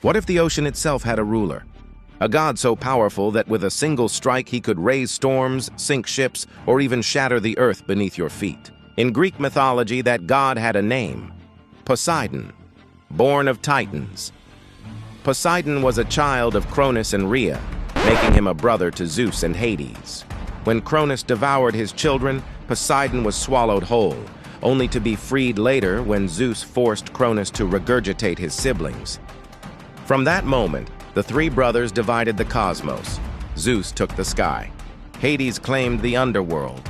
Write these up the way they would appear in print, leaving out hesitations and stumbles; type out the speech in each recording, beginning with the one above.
What if the ocean itself had a ruler? A god so powerful that with a single strike he could raise storms, sink ships, or even shatter the earth beneath your feet. In Greek mythology, that god had a name: Poseidon, born of Titans. Poseidon was a child of Cronus and Rhea, making him a brother to Zeus and Hades. When Cronus devoured his children, Poseidon was swallowed whole, only to be freed later when Zeus forced Cronus to regurgitate his siblings. From that moment, the three brothers divided the cosmos. Zeus took the sky, Hades claimed the underworld,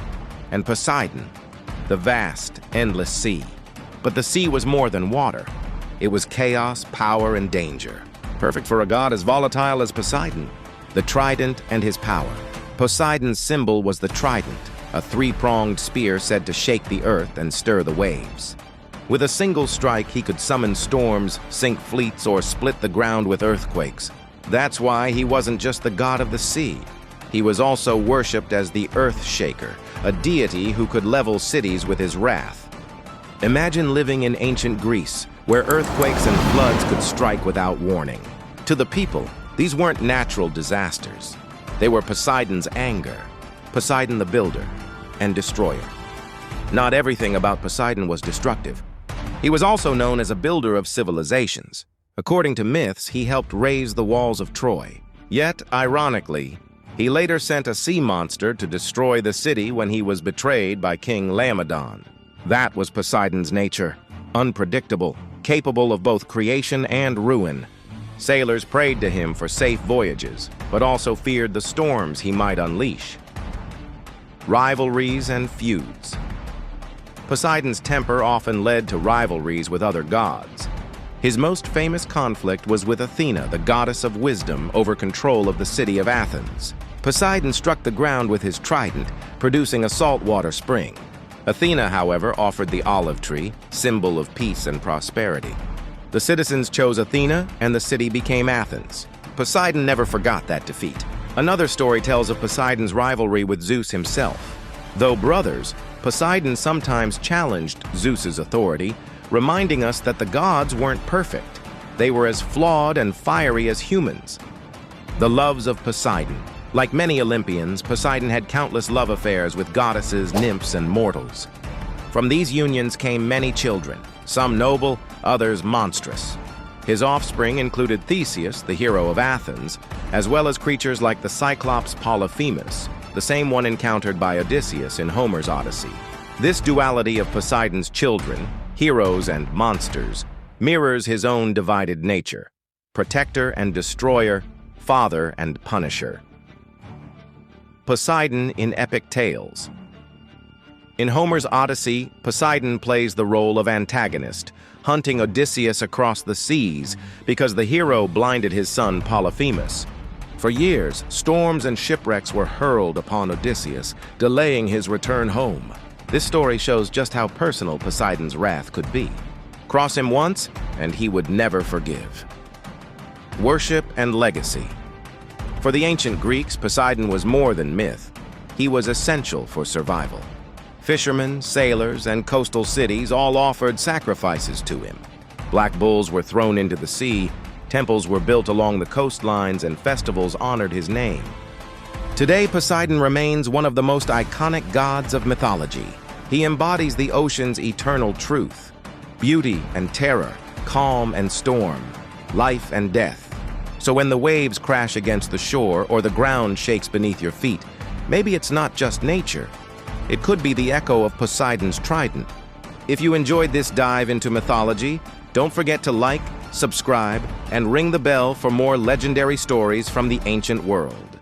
and Poseidon, the vast, endless sea. But the sea was more than water. It was chaos, power, and danger. Perfect for a god as volatile as Poseidon. The Trident and his power. Poseidon's symbol was the Trident, a three-pronged spear said to shake the earth and stir the waves. With a single strike, he could summon storms, sink fleets, or split the ground with earthquakes. That's why he wasn't just the god of the sea. He was also worshipped as the Earth Shaker, a deity who could level cities with his wrath. Imagine living in ancient Greece, where earthquakes and floods could strike without warning. To the people, these weren't natural disasters. They were Poseidon's anger, Poseidon the builder and destroyer. Not everything about Poseidon was destructive. He was also known as a builder of civilizations. According to myths, he helped raise the walls of Troy. Yet, ironically, he later sent a sea monster to destroy the city when he was betrayed by King Laomedon. That was Poseidon's nature, unpredictable, capable of both creation and ruin. Sailors prayed to him for safe voyages, but also feared the storms he might unleash. Rivalries and feuds. Poseidon's temper often led to rivalries with other gods. His most famous conflict was with Athena, the goddess of wisdom, over control of the city of Athens. Poseidon struck the ground with his trident, producing a saltwater spring. Athena, however, offered the olive tree, symbol of peace and prosperity. The citizens chose Athena, and the city became Athens. Poseidon never forgot that defeat. Another story tells of Poseidon's rivalry with Zeus himself. Though brothers, Poseidon sometimes challenged Zeus's authority, reminding us that the gods weren't perfect. They were as flawed and fiery as humans. The loves of Poseidon. Like many Olympians, Poseidon had countless love affairs with goddesses, nymphs, and mortals. From these unions came many children, some noble, others monstrous. His offspring included Theseus, the hero of Athens, as well as creatures like the Cyclops Polyphemus, the same one encountered by Odysseus in Homer's Odyssey. This duality of Poseidon's children, heroes and monsters, mirrors his own divided nature: protector and destroyer, father and punisher. Poseidon in epic tales. In Homer's Odyssey, Poseidon plays the role of antagonist, hunting Odysseus across the seas because the hero blinded his son Polyphemus. For years, storms and shipwrecks were hurled upon Odysseus, delaying his return home. This story shows just how personal Poseidon's wrath could be. Cross him once, and he would never forgive. Worship and legacy. For the ancient Greeks, Poseidon was more than myth. He was essential for survival. Fishermen, sailors, and coastal cities all offered sacrifices to him. Black bulls were thrown into the sea, temples were built along the coastlines, and festivals honored his name. Today, Poseidon remains one of the most iconic gods of mythology. He embodies the ocean's eternal truth: beauty and terror, calm and storm, life and death. So when the waves crash against the shore or the ground shakes beneath your feet, maybe it's not just nature. It could be the echo of Poseidon's trident. If you enjoyed this dive into mythology, don't forget to like, subscribe, and ring the bell for more legendary stories from the ancient world.